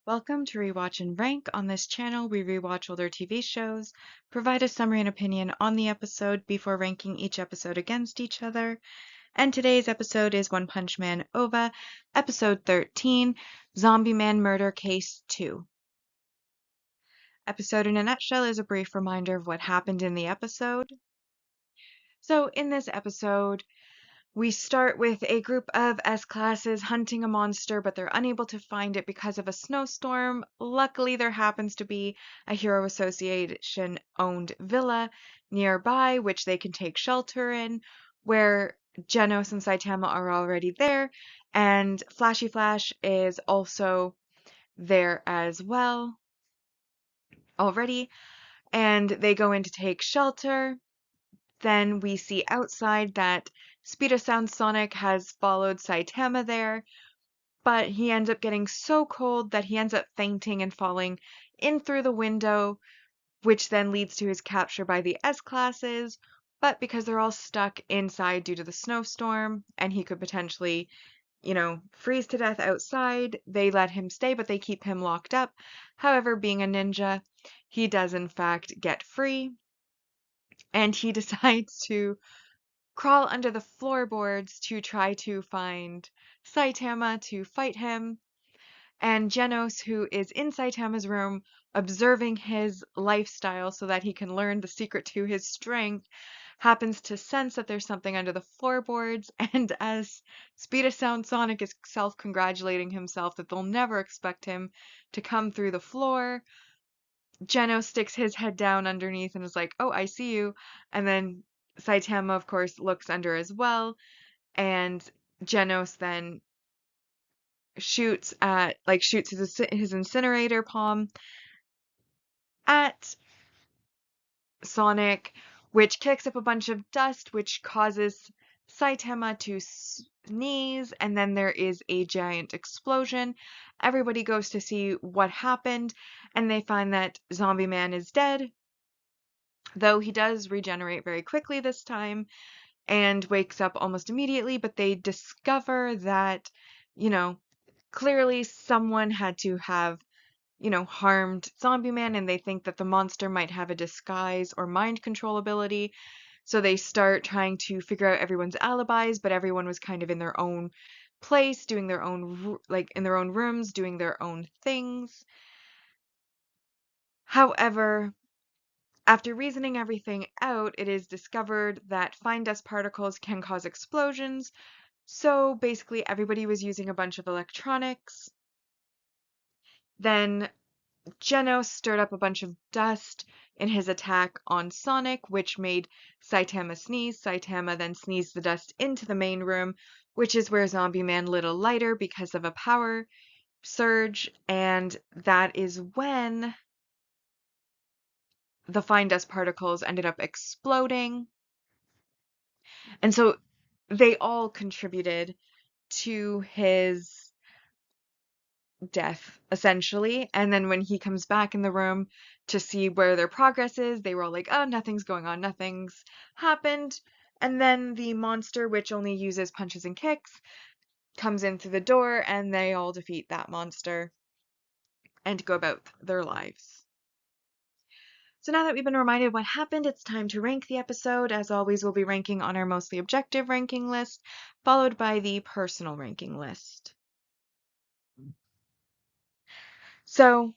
Welcome to Rewatch and Rank. On this channel, we rewatch older TV shows, provide a summary and opinion on the episode before ranking each episode against each other. And today's episode is One Punch Man Ova, episode 13, Zombie Man Murder Case 2. Episode in a nutshell is a brief reminder of what happened in the episode. So in this episode, we start with a group of S-classes hunting a monster, but they're unable to find it because of a snowstorm. Luckily, there happens to be a Hero Association-owned villa nearby, which they can take shelter in, where Genos and Saitama are already there, and Flashy Flash is also there as well already, and they go in to take shelter. Then we see outside that Speed of Sound Sonic has followed Saitama there, but he ends up getting so cold that he ends up fainting and falling in through the window, which then leads to his capture by the S-classes. But because they're all stuck inside due to the snowstorm, and he could potentially, freeze to death outside, they let him stay, but they keep him locked up. However, being a ninja, he does in fact get free, and he decides to crawl under the floorboards to try to find Saitama to fight him. And Genos, who is in Saitama's room, observing his lifestyle so that he can learn the secret to his strength, happens to sense that there's something under the floorboards, and as Speed of Sound Sonic is self-congratulating himself that they'll never expect him to come through the floor, Genos sticks his head down underneath and is like, "Oh, I see you." And then Saitama, of course, looks under as well, and Genos then shoots his incinerator palm at Sonic, which kicks up a bunch of dust, which causes Saitama to sneeze, and then there is a giant explosion. Everybody goes to see what happened, and they find that Zombie Man is dead, though he does regenerate very quickly this time and wakes up almost immediately, but they discover that, clearly someone had to have, harmed Zombie Man, and they think that the monster might have a disguise or mind control ability. So they start trying to figure out everyone's alibis, but everyone was kind of in their own place, doing their own, in their own rooms, doing their own things. However, after reasoning everything out, it is discovered that fine dust particles can cause explosions. So basically, everybody was using a bunch of electronics. Then Genos stirred up a bunch of dust in his attack on Sonic, which made Saitama sneeze. Saitama then sneezed the dust into the main room, which is where Zombie Man lit a lighter because of a power surge, and that is when the fine dust particles ended up exploding. And so they all contributed to his death, essentially. And then when he comes back in the room to see where their progress is, they were all like, "Oh, nothing's going on, nothing's happened." And then the monster, which only uses punches and kicks, comes in through the door, and they all defeat that monster and go about their lives. So now that we've been reminded what happened, it's time to rank the episode. As always, we'll be ranking on our mostly objective ranking list, followed by the personal ranking list. So,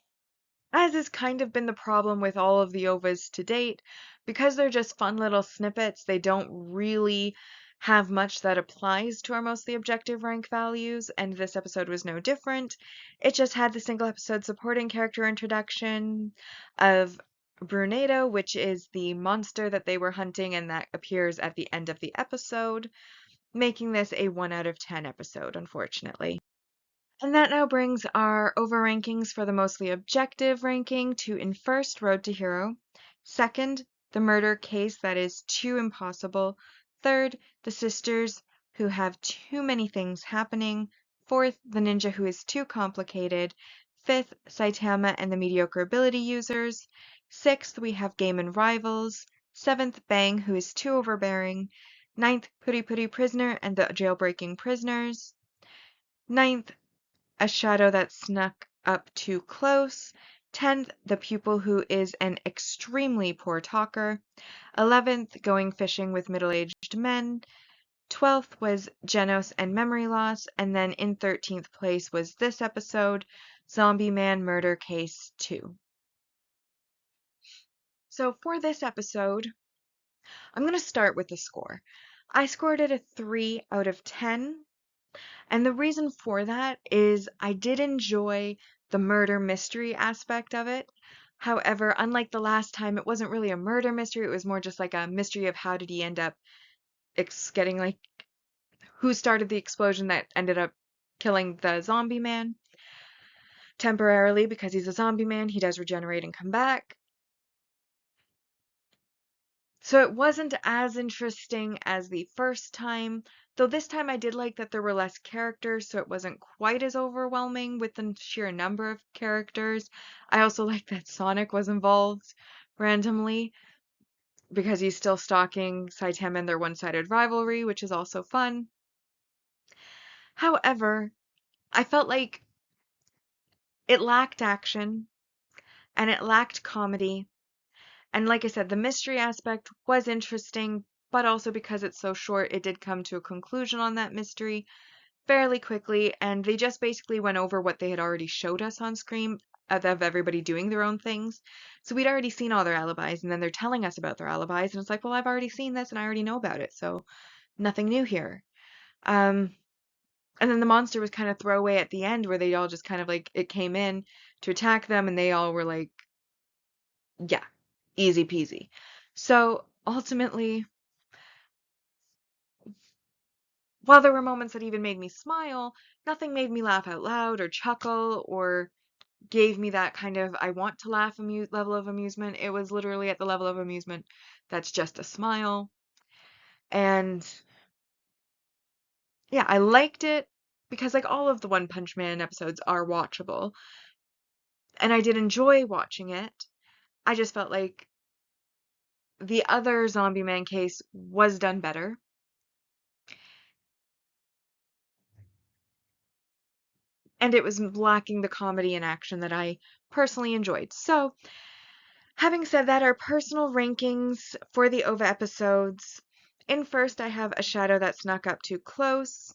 as has kind of been the problem with all of the OVAs to date, because they're just fun little snippets, they don't really have much that applies to our mostly objective rank values, and this episode was no different. It just had the single episode supporting character introduction of Brunado, which is the monster that they were hunting and that appears at the end of the episode, making this a 1 out of 10 episode, unfortunately. And that now brings our over-rankings for the mostly objective ranking to in first, Road to Hero. Second, the murder case that is too impossible. Third, the sisters who have too many things happening. Fourth, the ninja who is too complicated. Fifth, Saitama and the mediocre ability users. Sixth, we have Game and Rivals. Seventh, Bang, who is too overbearing. Ninth, Puri Puri Prisoner and the jailbreaking prisoners. Ninth, A Shadow That Snuck up too close. 10th, the pupil who is an extremely poor talker. 11th, going fishing with middle-aged men. 12th was Genos and memory loss, and then in 13th place was this episode, Zombie Man Murder Case 2. So for this episode, I'm going to start with the score. I scored it a 3 out of 10, and the reason for that is I did enjoy the murder mystery aspect of it. However, unlike the last time, it wasn't really a murder mystery, it was more just like a mystery of how did he end up getting, like, who started the explosion that ended up killing the zombie man. Temporarily, because he's a zombie man, he does regenerate and come back. So it wasn't as interesting as the first time, though this time I did like that there were less characters, so it wasn't quite as overwhelming with the sheer number of characters. I also like that Sonic was involved randomly, because he's still stalking Saitama in their one-sided rivalry, which is also fun. However, I felt like it lacked action, and it lacked comedy. And like I said, the mystery aspect was interesting, but also because it's so short, it did come to a conclusion on that mystery fairly quickly, and they just basically went over what they had already showed us on screen of everybody doing their own things. So we'd already seen all their alibis, and then they're telling us about their alibis, and it's like, well, I've already seen this, and I already know about it, so nothing new here. And then the monster was kind of throwaway at the end, where they all just kind of like, it came in to attack them, and they all were like, yeah, easy peasy. So ultimately, while there were moments that even made me smile, nothing made me laugh out loud or chuckle or gave me that kind of I want to laugh level of amusement. It was literally at the level of amusement that's just a smile. And yeah, I liked it because like all of the One Punch Man episodes are watchable. And I did enjoy watching it. I just felt like the other Zombie Man case was done better. And it was lacking the comedy and action that I personally enjoyed. So, having said that, our personal rankings for the OVA episodes. In first, I have A Shadow That Snuck Up Too Close.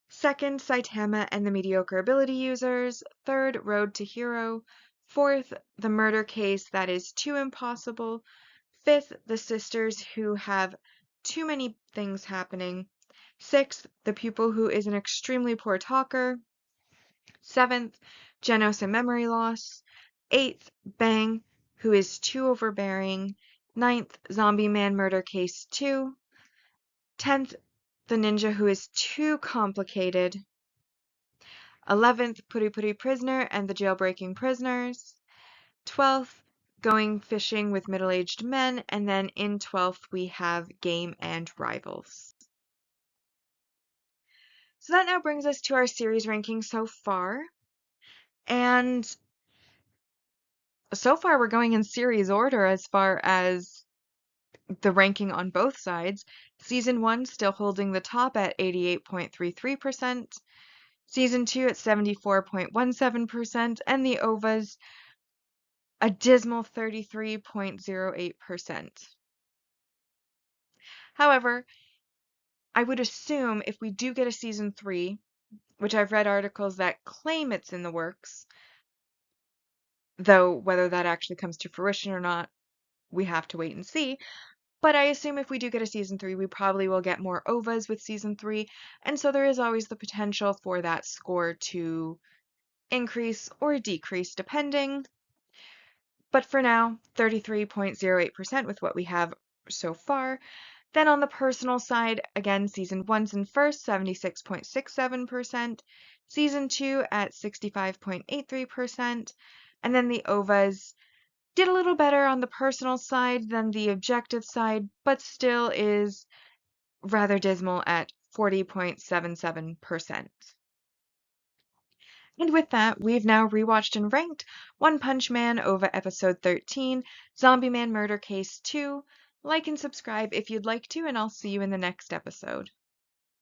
Second, Saitama and the Mediocre Ability Users. Third, Road to Hero. Fourth, The Murder Case That Is Too Impossible. Fifth, The Sisters Who Have Too Many Things Happening. Sixth, The Pupil Who Is an Extremely Poor Talker. Seventh, Genos and Memory Loss. Eighth, Bang, who is too overbearing. Ninth, Zombie Man Murder Case 2. 10th, the ninja who is too complicated. 11th, Puri Puri Prisoner and the Jailbreaking Prisoners. 12th, Going Fishing with Middle-Aged Men. And then in 12th, we have Game and Rivals. So that now brings us to our series ranking so far. And so far, we're going in series order as far as the ranking on both sides. Season 1 still holding the top at 88.33%, Season 2 at 74.17%, and the OVAs a dismal 33.08%. However, I would assume if we do get a Season 3, which I've read articles that claim it's in the works, though whether that actually comes to fruition or not, we have to wait and see. But I assume if we do get a Season 3, we probably will get more OVAs with Season 3, and so there is always the potential for that score to increase or decrease depending. But for now, 33.08% with what we have so far. Then on the personal side, again, Season 1's in first, 76.67%, Season 2 at 65.83%, and then the OVAs did a little better on the personal side than the objective side, but still is rather dismal at 40.77%. And with that, we've now rewatched and ranked One Punch Man Ova Episode 13, Zombie Man Murder Case 2. Like and subscribe if you'd like to, and I'll see you in the next episode.